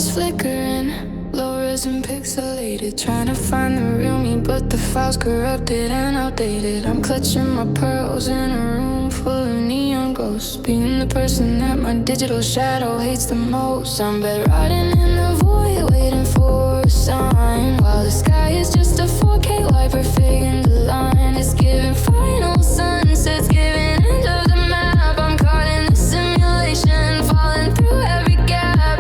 stars flickering, low res and pixelated. Trying to find the real me, but the file's corrupted and outdated. I'm clutching my pearls in a room full of neon ghosts. Being the person that my digital shadow hates the most. I'm bedrotting in the void, waiting for a sign. While the sky is just a 4K light, perfect in the line. It's giving final sunsets, giving end of the map. I'm caught in the simulation, falling through every gap.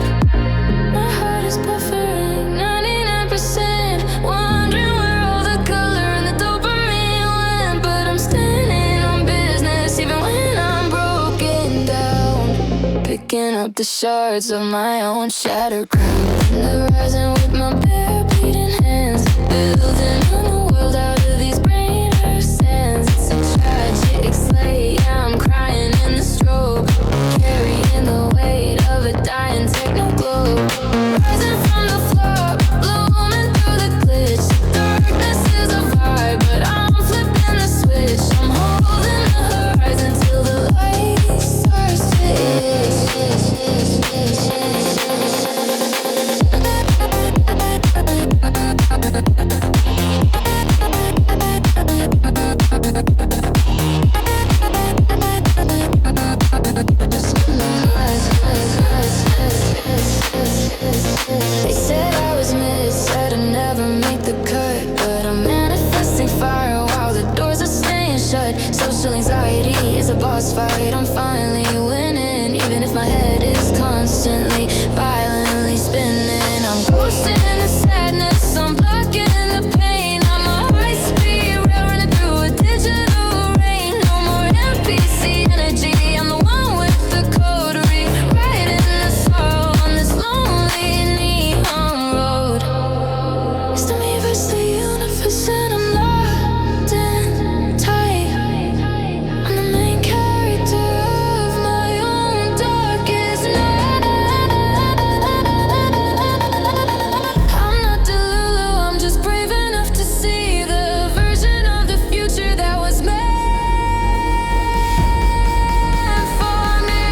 My heart is buffering 99%, wondering where all the color and the dopamine went. But I'm standing on business even when I'm broken down, picking up the shards of my own shattered crown. In the rising with my bare bleeding hands, building on the world out of these brainless sands. It's a tragic slate, yeah, I'm crying in the strobe, carrying the weight of a dying techno globe. Rising from the floor, blooming through the glitch. Darkness is a vibe, but I'm flipping the switch. I'm holding the horizon till the light starts to They said I was missed, said I'd never make the cut, but I'm manifesting fire while the doors are staying shut. Social anxiety is a boss fight, I'm finally winning, even if my head is constantly violently spinning. I'm ghosting the sadness, I'm blocking the pain. I'm a high speed rail running through a digital rain. No more NPC energy, I'm the one with the coterie, writing the sorrow on this lonely neon road. It's the me versus the universe, and I'm locked in tight. I'm the main character of my own darkest night. I'm not Delulu, I'm just brave enough to see the version of the future that was meant for me.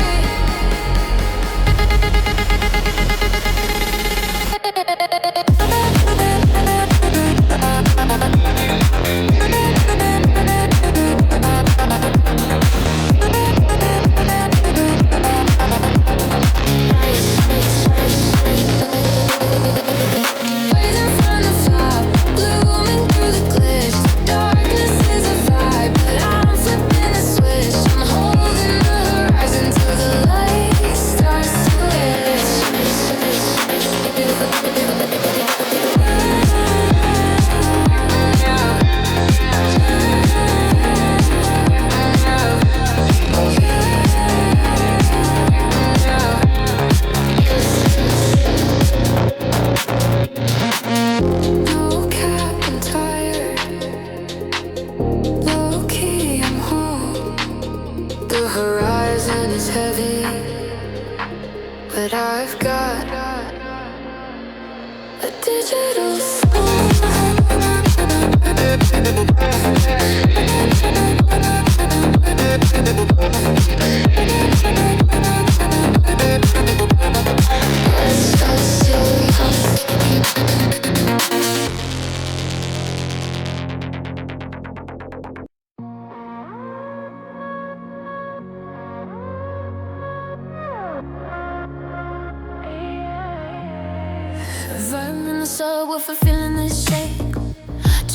Waiting from the top, blooming through the glitch. Darkness is a vibe, but I'm flipping the switch. I'm holding the horizon till the light starts to glitch. No cap, I'm tired. Low key, I'm home. The horizon is heavy, but I've got a digital Vibing in the subwoofer, feeling this shake.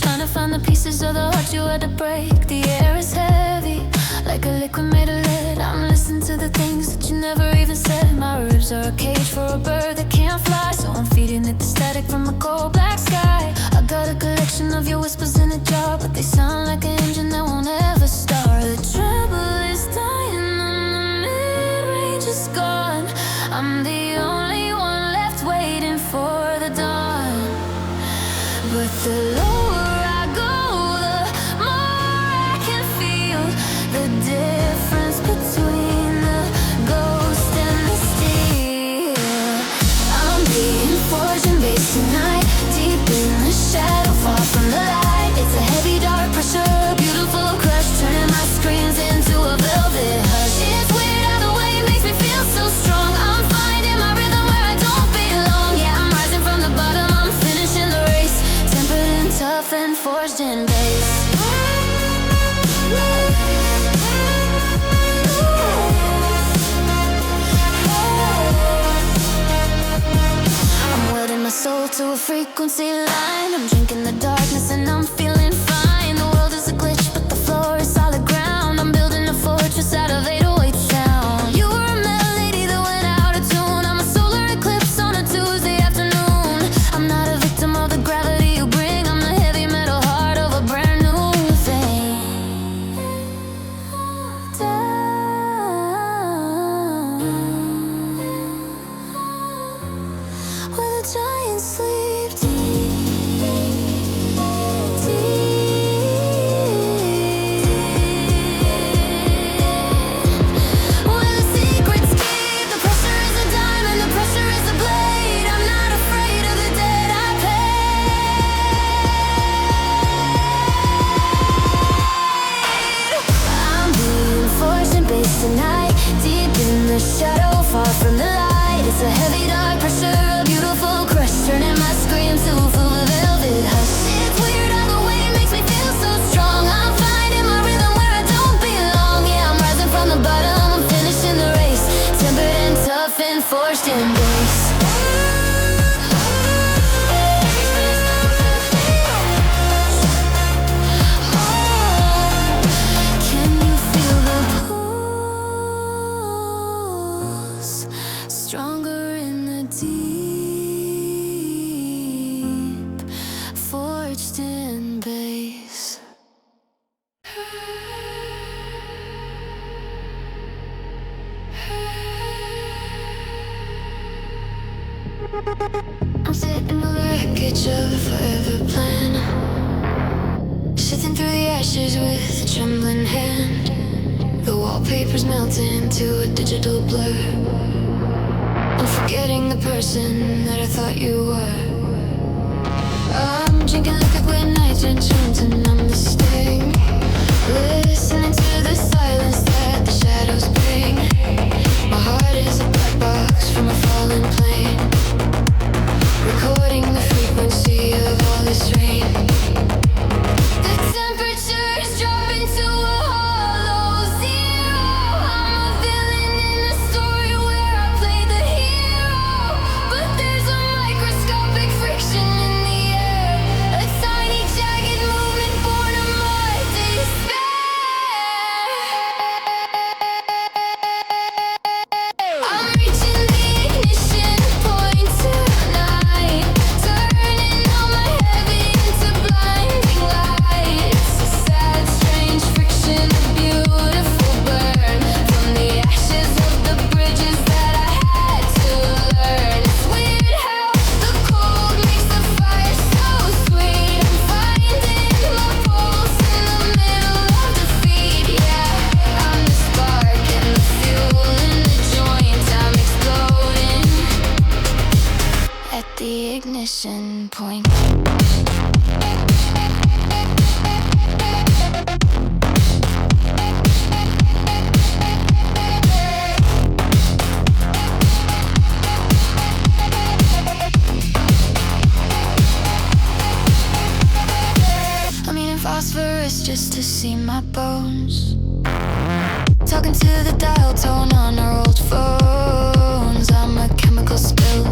Trying to find the pieces of the heart you had to break. The air is heavy, like a liquid made of lead. I'm listening to the things that you never even said. My ribs are a cage for a bird that can't fly, so I'm feeding it the static from a cold black sky. I got a collection of your whispers in a jar, but they sound like an engine that won't ever start. The treble is dying and the mid-range is gone. I'm the only one left waiting for the dawn. But the lower I go, the more I can feel the difference between the ghost and the steel. I'm being forged and based tonight, deep in the shadow, far from the light. It's a heavy, dark pressure, beautiful crush, turning my screams into a velvet hush. It's weird how the way it makes me feel so strong. I'm finding my rhythm where I don't belong. frequency line. I'm drinking the darkness and I'm feeling fine. The world is a glitch, but the floor is solid ground. I'm building a fortress out of 808 sound. You were a melody that went out of tune. I'm a solar eclipse on a Tuesday afternoon. I'm not a victim of the gravity you bring. I'm the heavy metal heart of a brand new thing. Down where the giants sleep deep, where the secrets keep. The pressure is a diamond, the pressure is a blade. I'm not afraid of the debt I paid. I'm being forced and based tonight, deep in the shadow, far from the light. It's a heavy dark pressure, a beautiful crush, turning my screams to a full of velvet hush. It's weird how the weight makes me feel so strong. I'm finding my rhythm where I don't belong. Yeah, I'm rising from the bottom, I'm finishing the race, tempered and tough and forced in grace. Can you feel the pulse? Stronger in the deep, forged in base. I'm sitting on the wreckage of a forever plan, sifting through the ashes with a trembling hand. The wallpaper's melting to a digital blur. I'm forgetting the person that I thought you were. I'm drinking liquid when nights turn to numbness sting, listening to the silence that the shadows bring. My heart is a black box from a fallen plane, recording the frequency of all this rain. The temperature is dropping to a hollow zero. I'm a villain in a story where I play the hero, but there's a microscopic friction in the air, a tiny jagged movement born of my despair. I'm reaching the ignition point tonight, turning all my heavy into blinding lights. A sad, strange friction, a beautiful burn from the ashes of the bridges that I had to learn. It's weird how the cold makes the fire so sweet. I'm finding my pulse in the middle of defeat. Yeah, I'm the spark and the fuel in the joint. I'm exploding at the ignition point. I'm eating phosphorus just to see my bones, talking to the dial tone on our old phones. I'm a chemical spill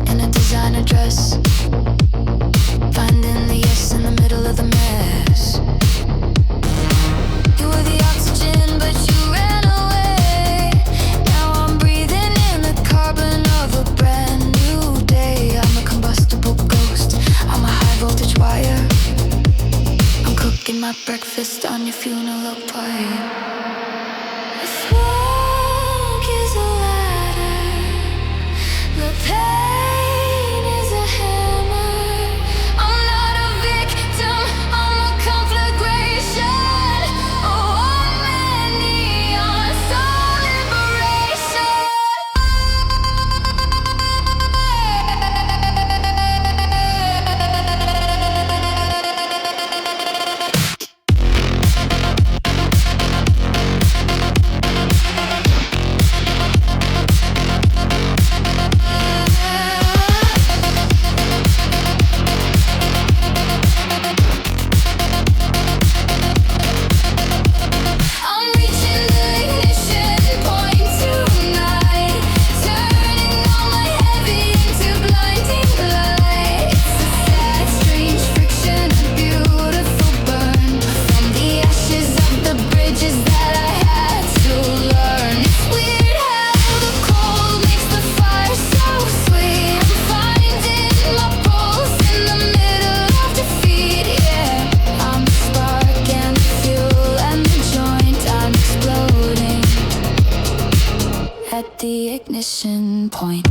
in a designer dress, finding the yes in the middle of the mess. You were the oxygen, but you ran away. Now I'm breathing in the carbon of a brand new day. I'm a combustible ghost, I'm a high voltage wire. I'm cooking my breakfast on your funeral pyre. The smoke is a ladder, the pain is a hammer. I'm not a victim, I'm a conflagration. Oh, one man neon soul liberation. ignition point.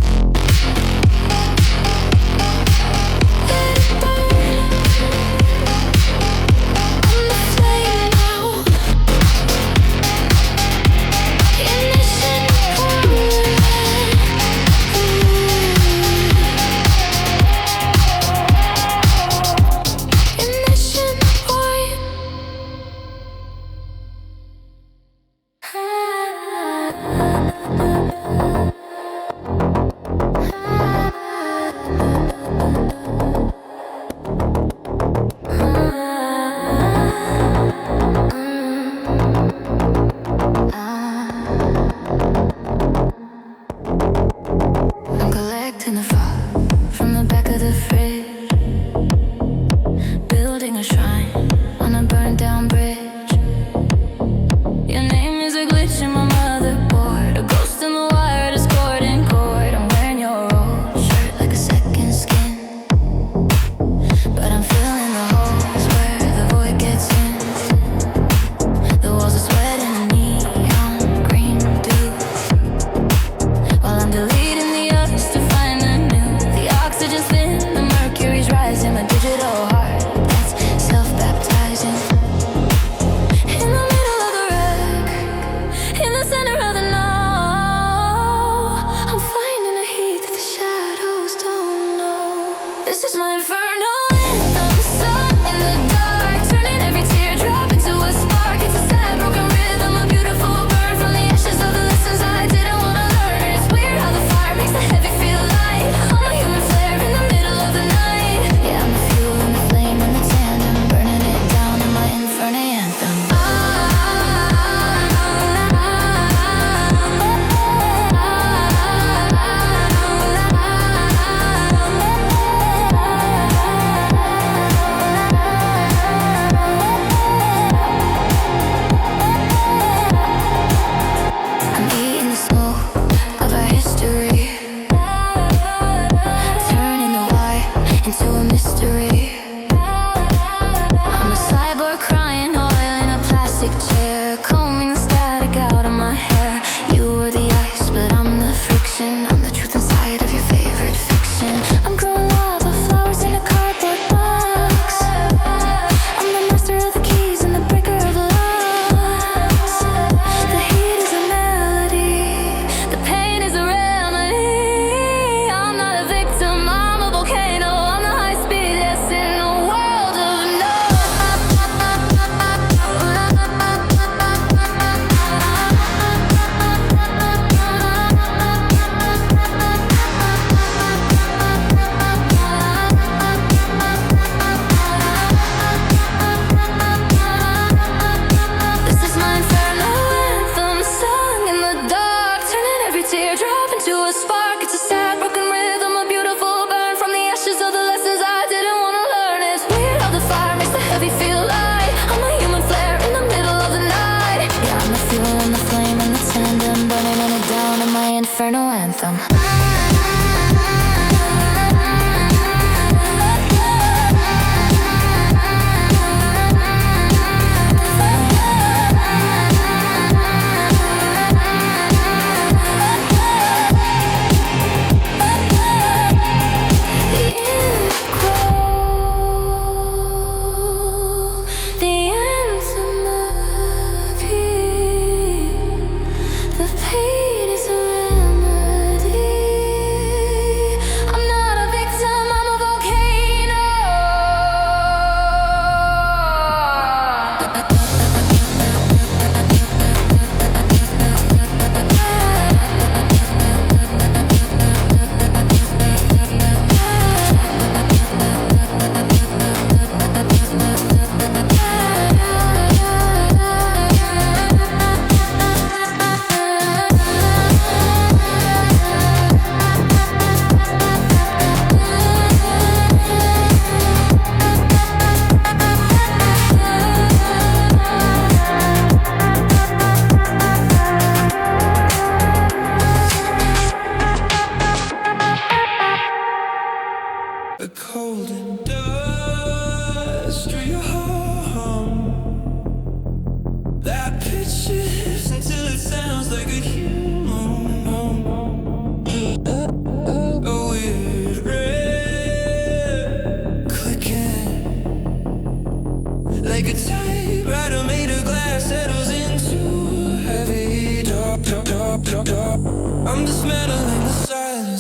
The pain is a remedy.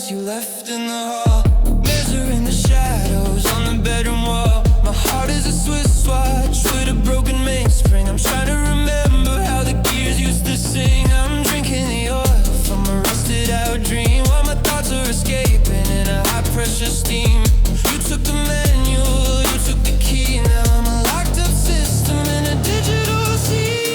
diamonds you left in the hall, measuring the shadows on the bedroom wall. My heart is a Swiss watch with a broken mainspring. I'm trying to remember how the gears used to sing. I'm drinking the oil from a rusted out dream, while my thoughts are escaping in a high pressure steam. You took the manual, you took the key. Now I'm a locked up system in a digital sea.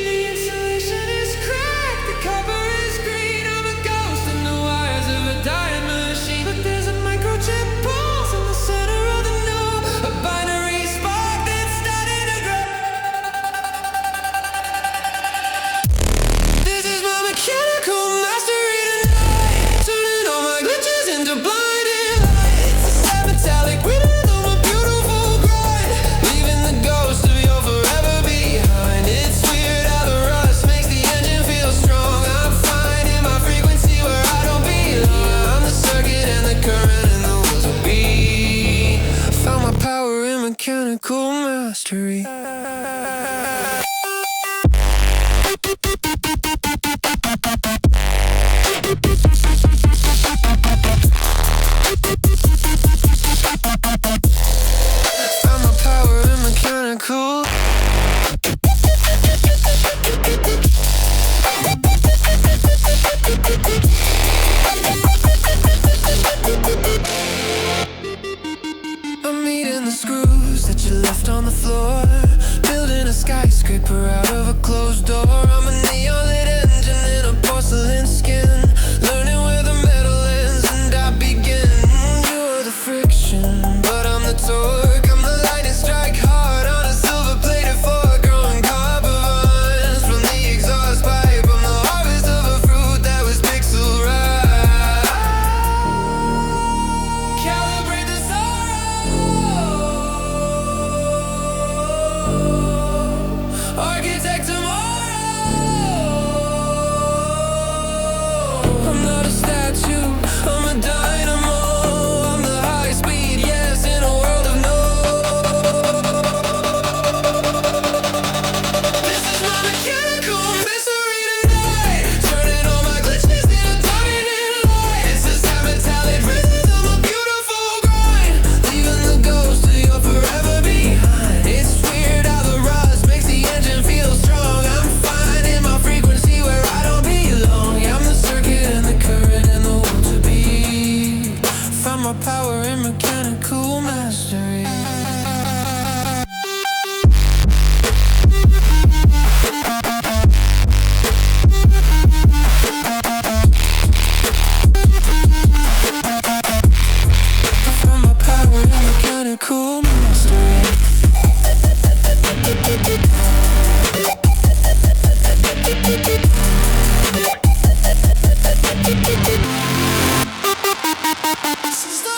The insulation is cracked, the copper is green. I'm a ghost in the wires of a dying machine. But there's a microchip pulse in the center of the node, a binary spark that's starting to grow. This is my mechanical mastery tonight, turning all my glitches into blinding light. It's a sad metallic rhythm, a beautiful grind, leaving the ghost of your forever behind. It's weird how the rust makes the engine feel strong. I'm finding my frequency where I don't belong. I'm the circuit and the current and the wheels will be. I found my power in mechanical mastery. Found my power in mechanical. I'm eating the screws that you left on the floor, building a skyscraper out of a closed door. I'm a neon lit engine in a porcelain skin, learning where the metal ends and I begin. You're the friction, but I'm the torque. I'm the lightning strike hard on a silver plated fork, growing copper vines from the exhaust pipe. I'm the harvest of a fruit that was pixel ripe. Calibrate the sorrow, architect tomorrow. I'm not a statue, I'm a dynamo. I'm the high speed, yes, in a world of no. This is my mechanical mystery tonight, turning all my glitches into blinding light. It's a sad metallic rhythm, a beautiful grind, leaving the ghost of your forever behind. It's weird how the rust makes the engine feel strong. I'm finding my frequency where I don't belong. Yeah, I'm the circuit and the current and the will to be. Found my power in mechanical mastery. Found my power in mechanical mastery. This is the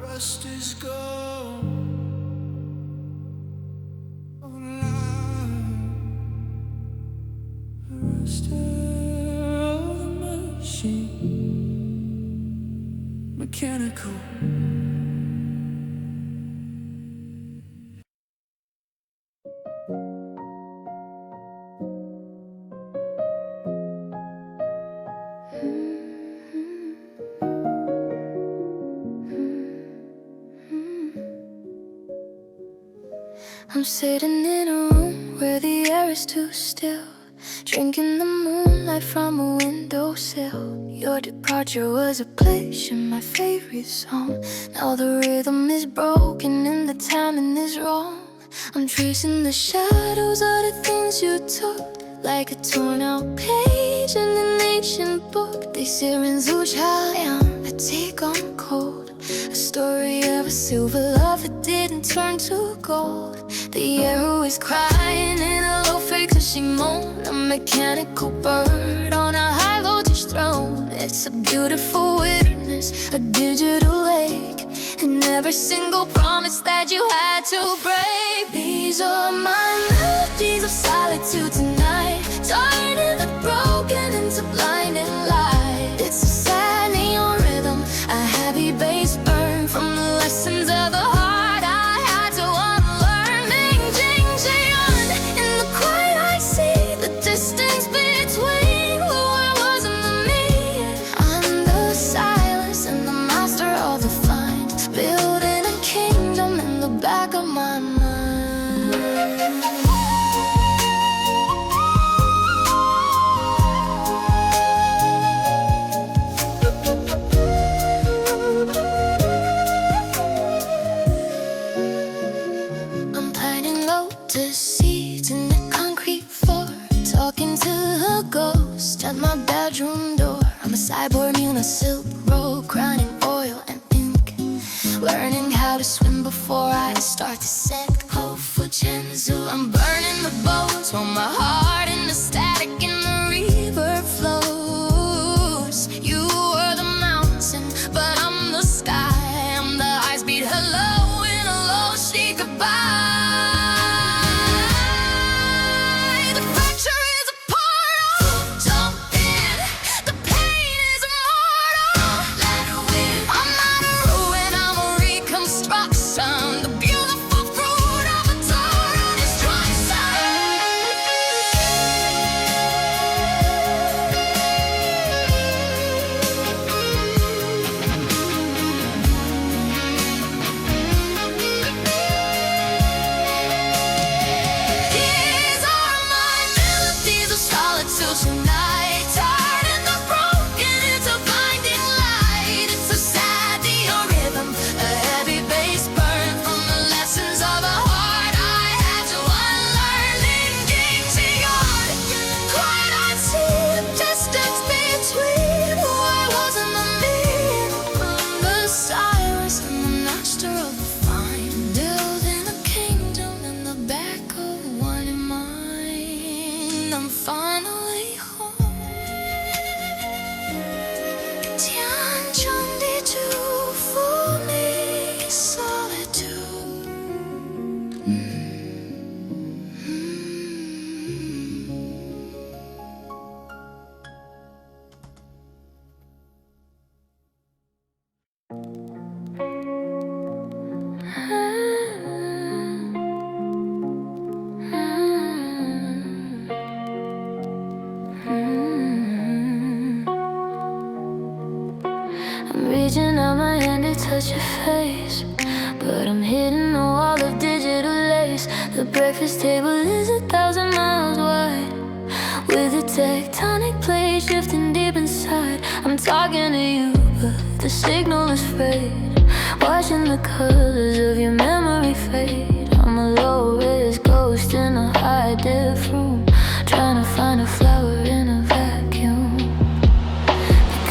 rust is gone. Rust of the machine, mechanical. I'm sitting in a room where the air is too still, drinking the moonlight from a windowsill. Your departure was a place in my favorite song. Now the rhythm is broken and the timing is wrong. I'm tracing the shadows of the things you took, like a torn out page in an ancient book. They say Rinzuchayam, a take on cold, a story of a silver love that didn't turn to gold. The arrow is crying in a low frequency moan, a mechanical bird on a high voltage throne. It's a beautiful witness, a digital lake, and every single promise that you had to break. These are my melodies of solitude tonight, turning the broken into blinding light. It's a sad neon rhythm, a heavy bass burn from the lessons of the heart I had to unlearn. Ming, jing, jian. In the quiet I see the a silk robe, grinding oil and ink, learning how to swim before I start to sink. Hope for Chenzu, I'm burning the boats while my heart in the static in the river flows. You were the mountain, but I'm the sky. I'm the eyes beat hello in a low she goodbye. Reaching out my hand to touch your face, but I'm hitting a wall of digital lace. The breakfast table is 1,000 miles wide, with a tectonic plate shifting deep inside. I'm talking to you, but the signal is frayed, watching the colors of your memory fade. I'm a low-risk ghost in a high-def room, trying to find a flower in a vacuum.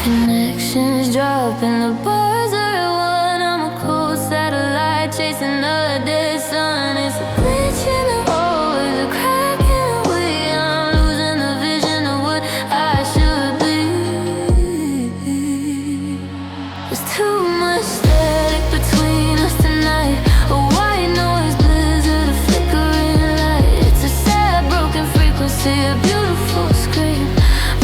Connections dropping, the bars are at one. I'm a cold satellite chasing a dead sun. It's a glitch in the hallways, a crack in the way. I'm losing the vision of what I should be. There's too much static between us tonight, a white noise blizzard, a flickering light. It's a sad broken frequency, a beautiful scream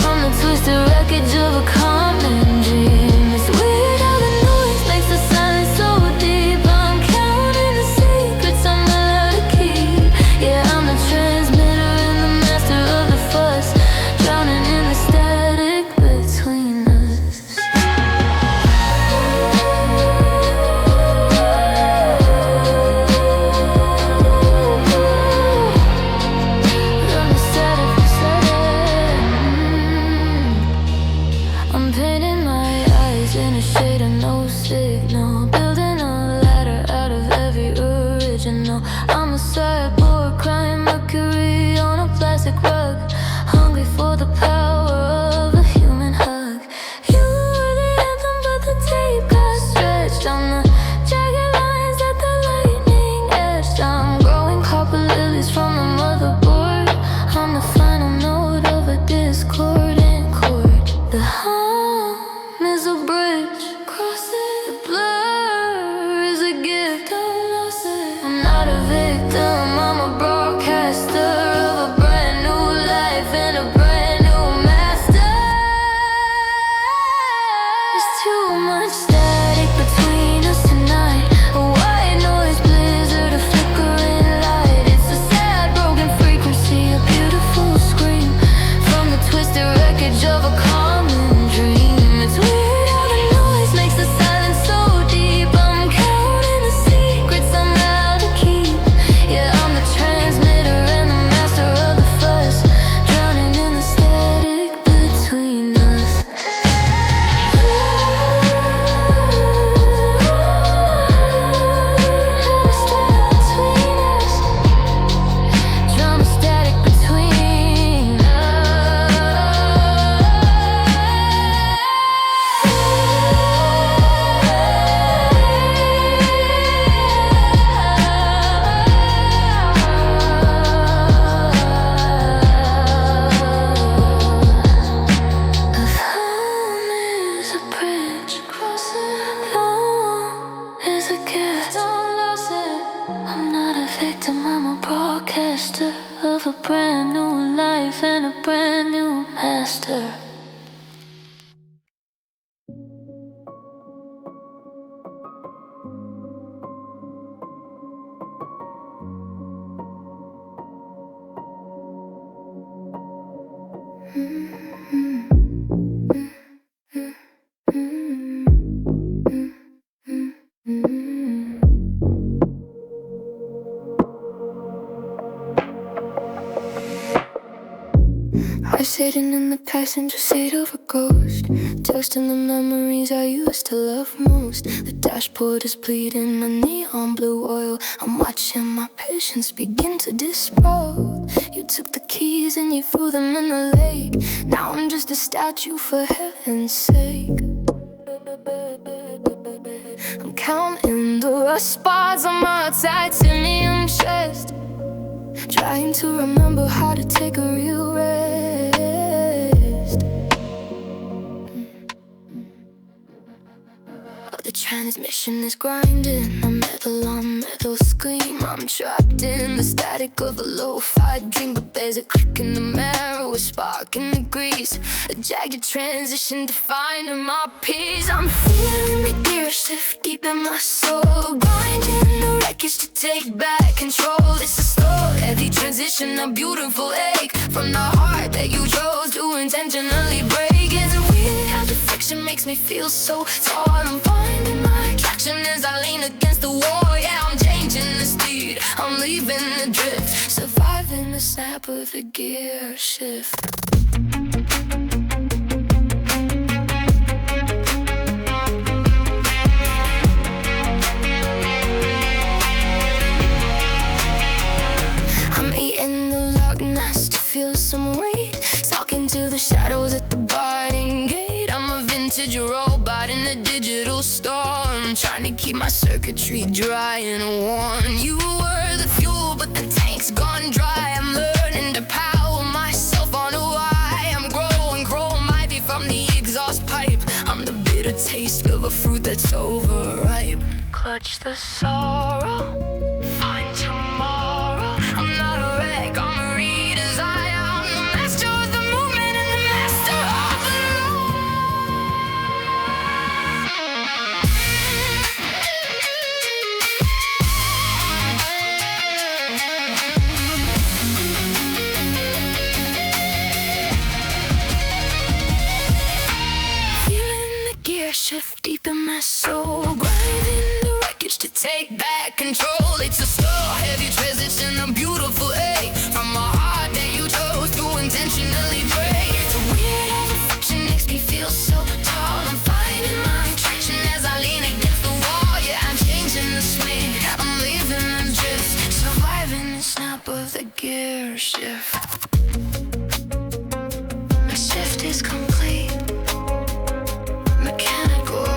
from the twisted wreckage of a common dream. It's weird how the noise makes the silence so deep. I'm counting the secrets I'm allowed to keep. Yeah, I'm the transmitter and the master of the fuss, drowning in the static between us. I'm the static, the static. brand new life and a brand new master. I was sitting in the passenger seat of a ghost, toasting the memories I used to love most. The dashboard is bleeding, my neon blue oil. I'm watching my patience begin to dispose. You took the keys and you threw them in the lake. Now I'm just a statue, for heaven's sake. I'm counting the rust spots on my titanium chest, trying to remember how to take a real rest. The transmission is grinding, a metal on metal scream. I'm trapped in the static of a lo-fi dream, but there's a click in the marrow, a spark in the grease, a jagged transition defining my peace. I'm feeling the gear shift deep in my soul, grinding the wreckage to take back control. It's a slow, heavy transition, a beautiful ache from the heart that you chose to intentionally break. It's weird how deflection makes me feel so tall. I'm finding my traction as I lean against the wall. Yeah, I'm changing the speed, I'm leaving the drift, surviving the snap of the gear shift. I'm eating the log nuts to feel some weight, talking to the shadows at the garden gate. I'm a vintage robot in a digital storm, trying to keep my circuitry dry and warm. You were the fuel, but the tank's gone dry. I'm learning to power myself on a why. I'm growing chrome ivy from the exhaust pipe. I'm the bitter taste of a fruit that's overripe. Clutch the sorrow, find tomorrow. I'm not a wreck, I'm a redesign. I'm the master of the movement and the master of the feeling the gear shift deep in my soul, grinding the wreckage to take back control. It's a slow, heavy transition, a beautiful ache from a heart that you chose to intentionally break. It's a weird how the friction makes me feel so tall. I'm finding my traction as I lean against the wall. Yeah, I'm changing the speed, I'm leaving the drift, surviving the snap of the gear shift. My shift is complete, mechanical.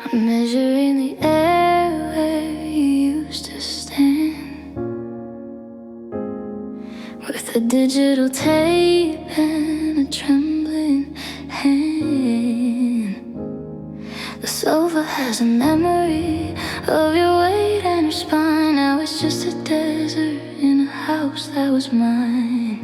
I'm measuring the air where you used to stand, with a digital tape and a trembling hand. The sofa has a memory of your weight and your spine. Now it's just a desert in a house that was mine.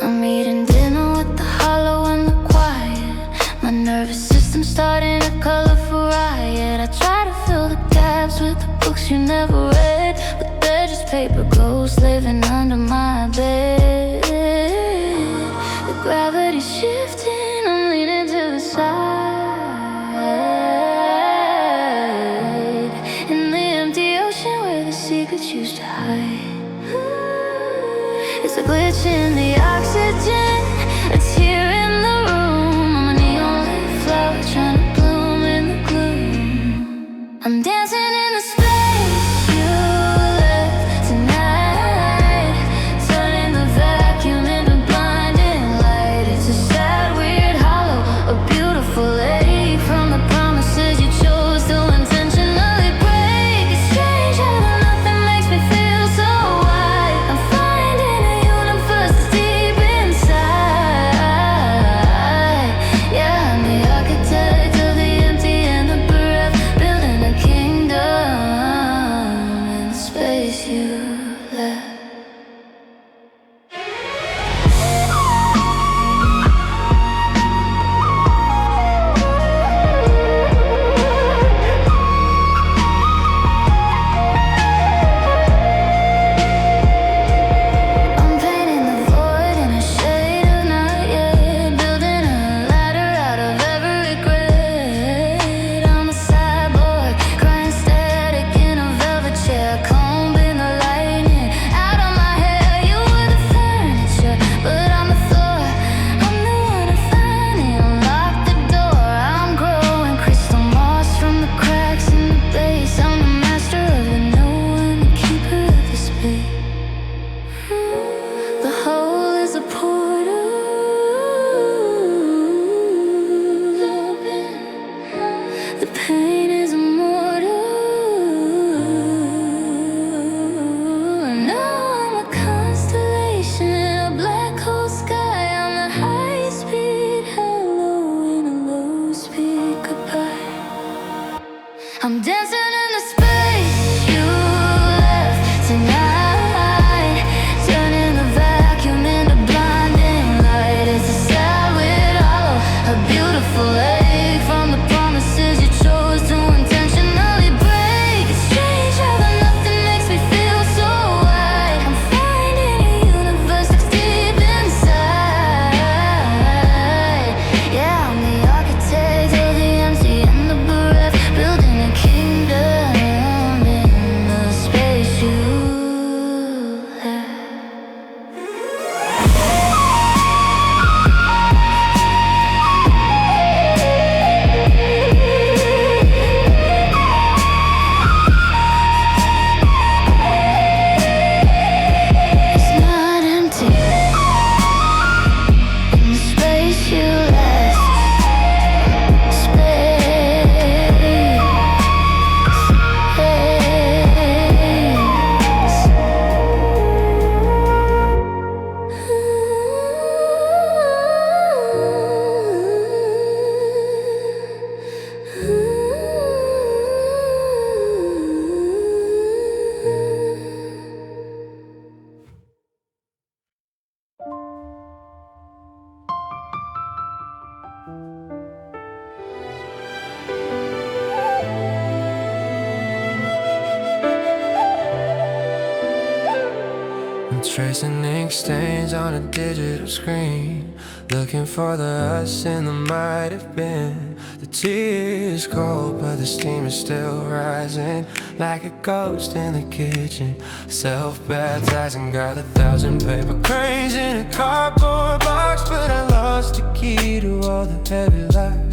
I'm eating dinner with the hollow and the quiet, my nervous system starting a colorful riot. I try to fill the gaps with the books you never read, but they're just paper ghosts living under my bed. The gravity's shifting, I'm leaning to the side, in the empty ocean where the secrets used to hide. I'm dancing in the space you left tonight, turning the vacuum into blinding light. It's a sad widow, a beautiful lake from the promises you chose to intentionally break. It's strange how the nothing makes me feel so right. I'm finding a universe that's deep inside. Yeah, I'm the architect of the empty and the bereft, building a kingdom in the space you left. It's not empty in the space you left. I'm tracing ink stains on a digital screen, looking for the us in the might have been. The tea is cold, but the steam is still rising, like a ghost in the kitchen, self-baptizing. Got 1,000 paper cranes in a cardboard box, but I lost the key to all the heavy lies.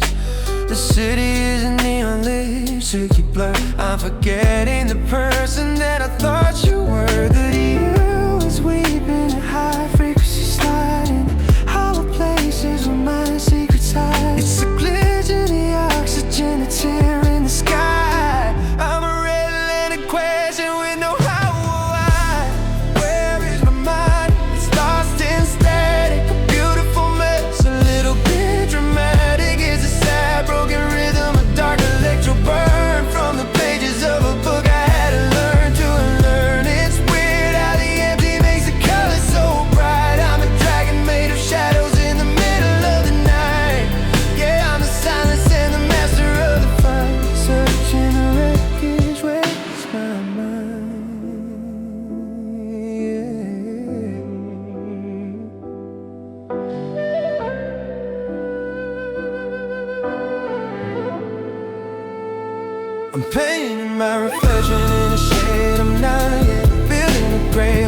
The city is a neon lit, tricky blur. I'm forgetting the person that I thought you were. That you was weeping at high frequency sliding, hollow places where my secrets hide. It's a glitch in the oxygen, a tear in the sky. I'm a red Atlantic question with no how or why. Where is my mind? It's lost in static, a beautiful mess, a little bit dramatic. It's a sad broken rhythm, a dark electro burn from the pages of a book I had to learn to unlearn. It's weird how the empty makes the color so bright. I'm a dragon made of shadows in the middle of the night. Yeah, I'm the silence and the master of the fight, searching the wreckage, where's my mind? I'm painting my reflection in a shade I'm not yet, building a gray